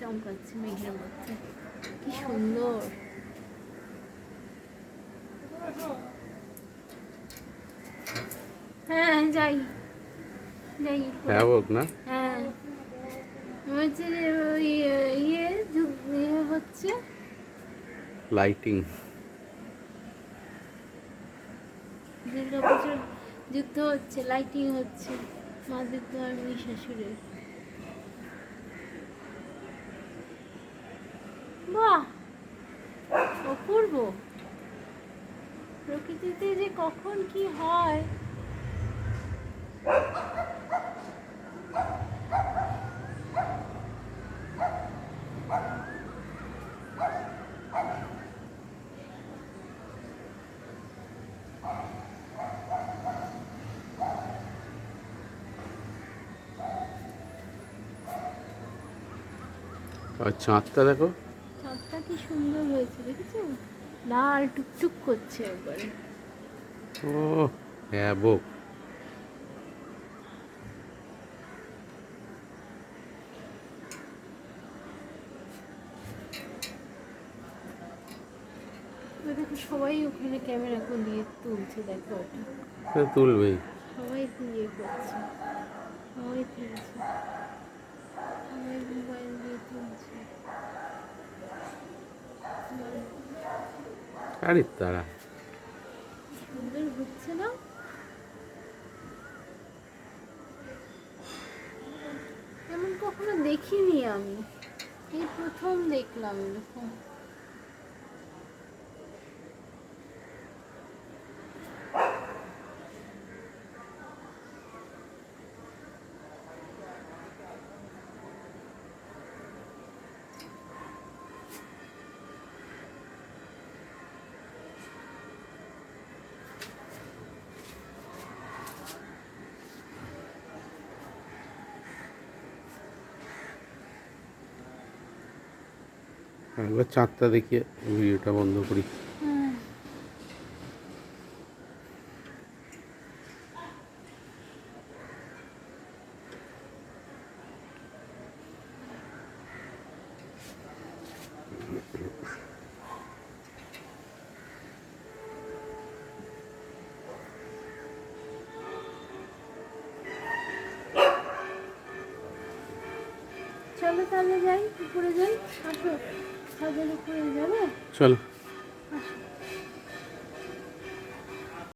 চমকাচ্ছে মেঘের মধ্যে, কি সুন্দর। হ্যাঁ যাই যাই হ্যাঁ হোক না। হ্যাঁ হচ্ছে যে ওই ইয়ে হচ্ছে লাইটিং। দুর্গাপুজোর যুদ্ধ হচ্ছে, লাইটিং হচ্ছে মা দুর্গা আর মহিষাসুরের। বাহ, অপূর্ব। প্রকৃতিতে যে কখন কি হয়। আর চাঁদটা দেখো, চাঁদটা কি সুন্দর হয়েছে দেখেছো, লাল টুকটুক করছে একবারে। ও হ্যাবক। ওই দেখো সবাই ওখানে ক্যামেরা দিয়ে তুলছে, দেখো ওটা সে তুলবেই। সবাই ইয়ে করছে, সবাই তুলছে, সবাই মোবাইল দিয়ে তুলছে। আরে তারা সুন্দর হচ্ছে না? এমন কখনো দেখিনি আমি, এই প্রথম দেখলাম এরকম। একবার চাঁদটা দেখিয়ে ভিডিওটা বন্ধ করি। চলো তাহলে যাই, উপরে যাই, আসো ছাদের উপরে যাবে। চলো।